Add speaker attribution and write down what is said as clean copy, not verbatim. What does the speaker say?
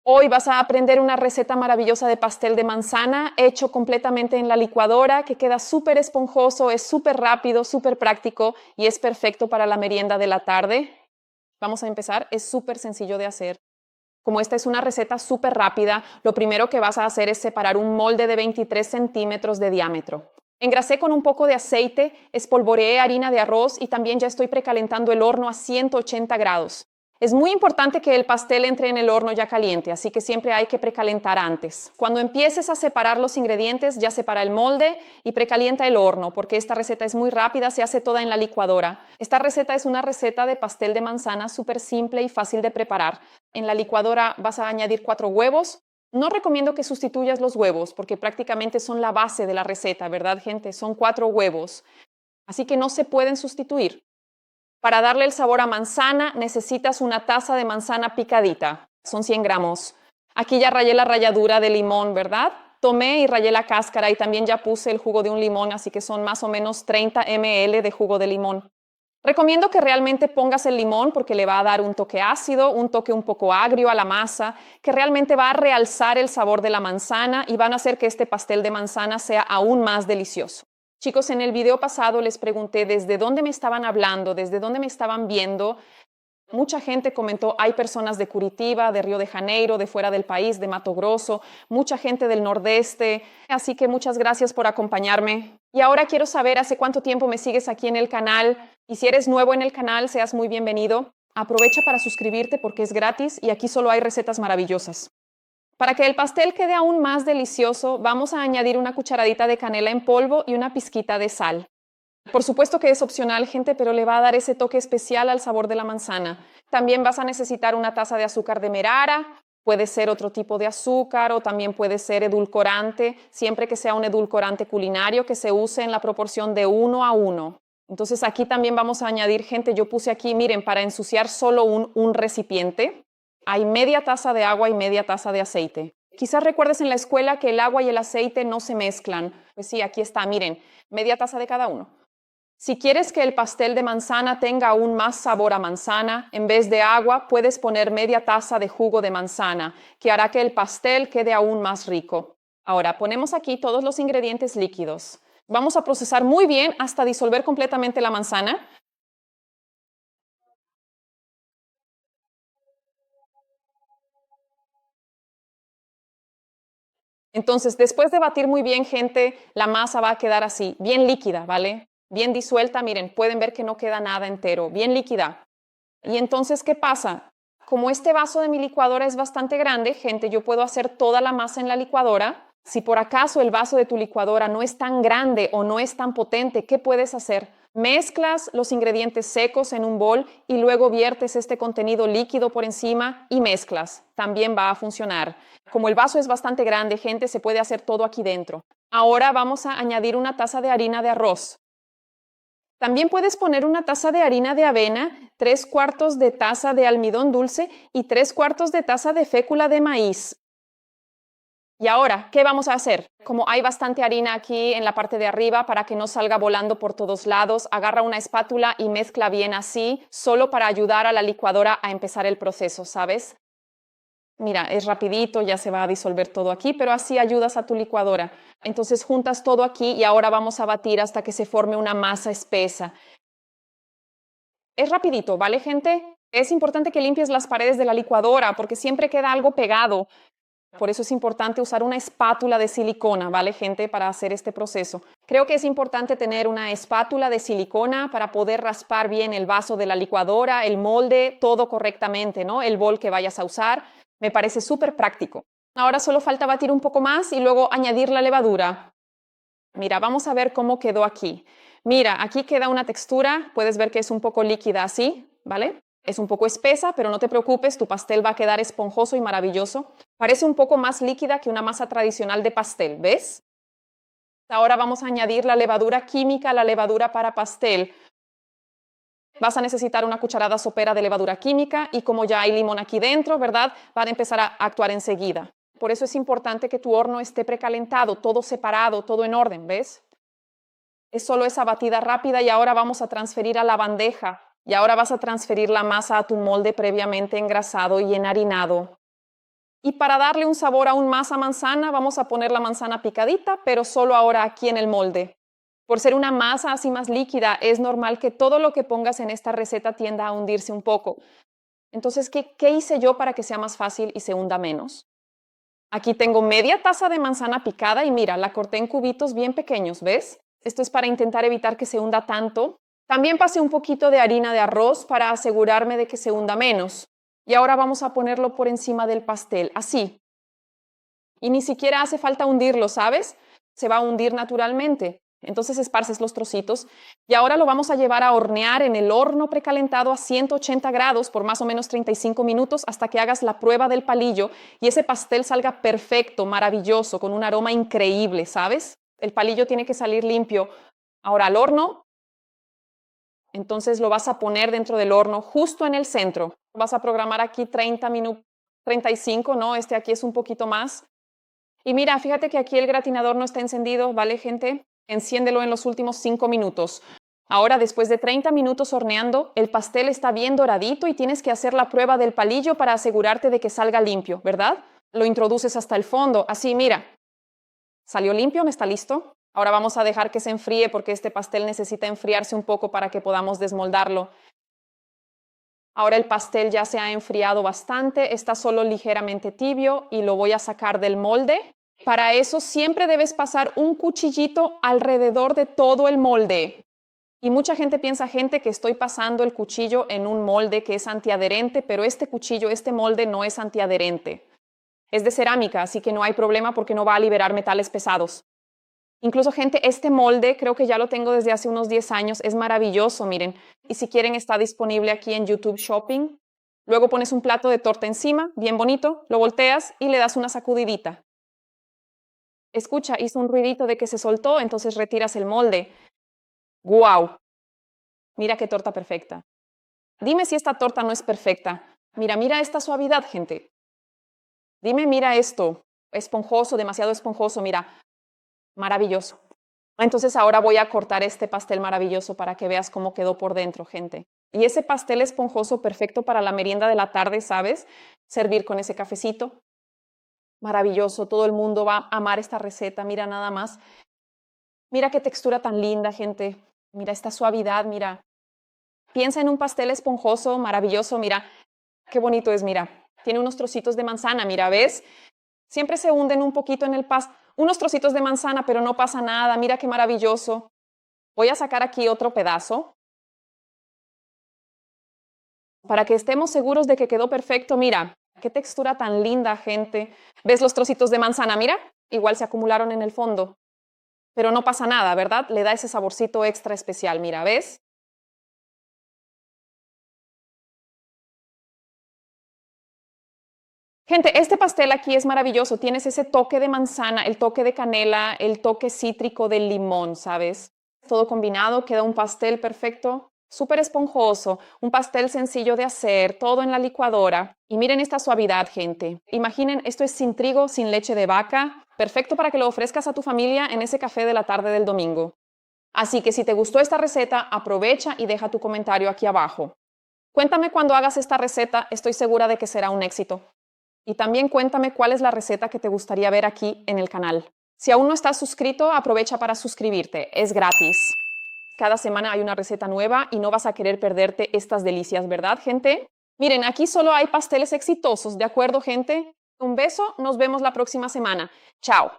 Speaker 1: Hoy vas a aprender una receta maravillosa de pastel de manzana hecho completamente en la licuadora que queda súper esponjoso, es súper rápido, súper práctico y es perfecto para la merienda de la tarde. Vamos a empezar, es súper sencillo de hacer. Como esta es una receta súper rápida, lo primero que vas a hacer es separar un molde de 23 centímetros de diámetro. Engrasé con un poco de aceite, espolvoreé harina de arroz y también ya estoy precalentando el horno a 180 grados. Es muy importante que el pastel entre en el horno ya caliente, así que siempre hay que precalentar antes. Cuando empieces a separar los ingredientes, ya separa el molde y precalienta el horno, porque esta receta es muy rápida, se hace toda en la licuadora. Esta receta es una receta de pastel de manzana súper simple y fácil de preparar. En la licuadora vas a añadir 4 huevos. No recomiendo que sustituyas los huevos, porque prácticamente son la base de la receta, ¿verdad, gente? Son 4 huevos, así que no se pueden sustituir. Para darle el sabor a manzana, necesitas una taza de manzana picadita. Son 100 gramos. Aquí ya rayé la ralladura de limón, ¿verdad? Tomé y rayé la cáscara y también ya puse el jugo de un limón, así que son más o menos 30 ml de jugo de limón. Recomiendo que realmente pongas el limón porque le va a dar un toque ácido, un toque un poco agrio a la masa, que realmente va a realzar el sabor de la manzana y van a hacer que este pastel de manzana sea aún más delicioso. Chicos, en el video pasado les pregunté desde dónde me estaban hablando, desde dónde me estaban viendo. Mucha gente comentó, hay personas de Curitiba, de Río de Janeiro, de fuera del país, de Mato Grosso, mucha gente del nordeste, así que muchas gracias por acompañarme. Y ahora quiero saber hace cuánto tiempo me sigues aquí en el canal, y si eres nuevo en el canal, seas muy bienvenido. Aprovecha para suscribirte porque es gratis y aquí solo hay recetas maravillosas. Para que el pastel quede aún más delicioso, vamos a añadir una cucharadita de canela en polvo y una pizquita de sal. Por supuesto que es opcional, gente, pero le va a dar ese toque especial al sabor de la manzana. También vas a necesitar una taza de azúcar demerara, puede ser otro tipo de azúcar o también puede ser edulcorante, siempre que sea un edulcorante culinario que se use en la proporción de 1 a 1. Entonces aquí también vamos a añadir, gente, yo puse aquí, miren, para ensuciar solo un recipiente, hay media taza de agua y media taza de aceite. Quizás recuerdes en la escuela que el agua y el aceite no se mezclan. Pues sí, aquí está, miren, media taza de cada uno. Si quieres que el pastel de manzana tenga aún más sabor a manzana, en vez de agua puedes poner media taza de jugo de manzana, que hará que el pastel quede aún más rico. Ahora, ponemos aquí todos los ingredientes líquidos. Vamos a procesar muy bien hasta disolver completamente la manzana. Entonces, después de batir muy bien, gente, la masa va a quedar así, bien líquida, ¿vale? Bien disuelta, miren, pueden ver que no queda nada entero, bien líquida. Y entonces, ¿qué pasa? Como este vaso de mi licuadora es bastante grande, gente, yo puedo hacer toda la masa en la licuadora. Si por acaso el vaso de tu licuadora no es tan grande o no es tan potente, ¿qué puedes hacer? Mezclas los ingredientes secos en un bol y luego viertes este contenido líquido por encima y mezclas. También va a funcionar. Como el vaso es bastante grande, gente, se puede hacer todo aquí dentro. Ahora vamos a añadir una taza de harina de arroz. También puedes poner una taza de harina de avena, 3/4 de taza de almidón dulce y 3/4 de taza de fécula de maíz. Y ahora, ¿qué vamos a hacer? Como hay bastante harina aquí en la parte de arriba, para que no salga volando por todos lados, agarra una espátula y mezcla bien así, solo para ayudar a la licuadora a empezar el proceso, ¿sabes? Mira, es rapidito, ya se va a disolver todo aquí, pero así ayudas a tu licuadora. Entonces juntas todo aquí y ahora vamos a batir hasta que se forme una masa espesa. Es rapidito, ¿vale, gente? Es importante que limpies las paredes de la licuadora porque siempre queda algo pegado. Por eso es importante usar una espátula de silicona, ¿vale, gente? Para hacer este proceso. Creo que es importante tener una espátula de silicona para poder raspar bien el vaso de la licuadora, el molde, todo correctamente, ¿no? El bol que vayas a usar. Me parece súper práctico. Ahora solo falta batir un poco más y luego añadir la levadura. Mira, vamos a ver cómo quedó aquí. Mira, aquí queda una textura, puedes ver que es un poco líquida así, ¿vale? Es un poco espesa, pero no te preocupes, tu pastel va a quedar esponjoso y maravilloso. Parece un poco más líquida que una masa tradicional de pastel, ¿ves? Ahora vamos a añadir la levadura química, la levadura para pastel. Vas a necesitar una cucharada sopera de levadura química y como ya hay limón aquí dentro, ¿verdad? Van a empezar a actuar enseguida. Por eso es importante que tu horno esté precalentado, todo separado, todo en orden, ¿ves? Es solo esa batida rápida y ahora vamos a transferir a la bandeja. Y ahora vas a transferir la masa a tu molde previamente engrasado y enharinado. Y para darle un sabor aún más a manzana, vamos a poner la manzana picadita, pero solo ahora aquí en el molde. Por ser una masa así más líquida, es normal que todo lo que pongas en esta receta tienda a hundirse un poco. Entonces, ¿qué hice yo para que sea más fácil y se hunda menos? Aquí tengo media taza de manzana picada y mira, la corté en cubitos bien pequeños, ¿ves? Esto es para intentar evitar que se hunda tanto. También pasé un poquito de harina de arroz para asegurarme de que se hunda menos. Y ahora vamos a ponerlo por encima del pastel, así. Y ni siquiera hace falta hundirlo, ¿sabes? Se va a hundir naturalmente. Entonces esparces los trocitos y ahora lo vamos a llevar a hornear en el horno precalentado a 180 grados por más o menos 35 minutos hasta que hagas la prueba del palillo y ese pastel salga perfecto, maravilloso, con un aroma increíble, ¿sabes? El palillo tiene que salir limpio. Ahora al horno, entonces lo vas a poner dentro del horno justo en el centro. Vas a programar aquí 30 minutos, 35, ¿no? Este aquí es un poquito más. Y mira, fíjate que aquí el gratinador no está encendido, ¿vale, gente? Enciéndelo en los últimos 5 minutos. Ahora, después de 30 minutos horneando, el pastel está bien doradito y tienes que hacer la prueba del palillo para asegurarte de que salga limpio, ¿verdad? Lo introduces hasta el fondo, así, mira. ¿Salió limpio? ¿Me está listo? Ahora vamos a dejar que se enfríe porque este pastel necesita enfriarse un poco para que podamos desmoldarlo. Ahora el pastel ya se ha enfriado bastante, está solo ligeramente tibio y lo voy a sacar del molde. Para eso siempre debes pasar un cuchillito alrededor de todo el molde. Y mucha gente piensa, que estoy pasando el cuchillo en un molde que es antiadherente, pero este cuchillo, este molde no es antiadherente. Es de cerámica, así que no hay problema porque no va a liberar metales pesados. Incluso, gente, este molde creo que ya lo tengo desde hace unos 10 años. Es maravilloso, miren. Y si quieren, está disponible aquí en YouTube Shopping. Luego pones un plato de torta encima, bien bonito, lo volteas y le das una sacudidita. Escucha, hizo un ruidito de que se soltó, entonces retiras el molde. ¡Guau! Mira qué torta perfecta. Dime si esta torta no es perfecta. Mira esta suavidad, gente. Dime, mira esto. Esponjoso, demasiado esponjoso, mira. Maravilloso. Entonces ahora voy a cortar este pastel maravilloso para que veas cómo quedó por dentro, gente. Y ese pastel esponjoso perfecto para la merienda de la tarde, ¿sabes? Servir con ese cafecito. Maravilloso, todo el mundo va a amar esta receta, mira nada más. Mira qué textura tan linda, gente. Mira esta suavidad, mira. Piensa en un pastel esponjoso, maravilloso, mira. Qué bonito es, mira. Tiene unos trocitos de manzana, mira, ¿ves? Siempre se hunden un poquito en el unos trocitos de manzana, pero no pasa nada. Mira qué maravilloso. Voy a sacar aquí otro pedazo. Para que estemos seguros de que quedó perfecto, mira. Qué textura tan linda, gente. ¿Ves los trocitos de manzana? Mira, igual se acumularon en el fondo. Pero no pasa nada, ¿verdad? Le da ese saborcito extra especial, mira, ¿ves? Gente, este pastel aquí es maravilloso. Tienes ese toque de manzana, el toque de canela, el toque cítrico del limón, ¿sabes? Todo combinado, queda un pastel perfecto, súper esponjoso, un pastel sencillo de hacer, todo en la licuadora. Y miren esta suavidad, gente. Imaginen, esto es sin trigo, sin leche de vaca, perfecto para que lo ofrezcas a tu familia en ese café de la tarde del domingo. Así que si te gustó esta receta, aprovecha y deja tu comentario aquí abajo. Cuéntame cuando hagas esta receta, estoy segura de que será un éxito. Y también cuéntame cuál es la receta que te gustaría ver aquí en el canal. Si aún no estás suscrito, aprovecha para suscribirte. Es gratis. Cada semana hay una receta nueva y no vas a querer perderte estas delicias, ¿verdad, gente? Miren, aquí solo hay pasteles exitosos, ¿de acuerdo, gente? Un beso, nos vemos la próxima semana. Chao.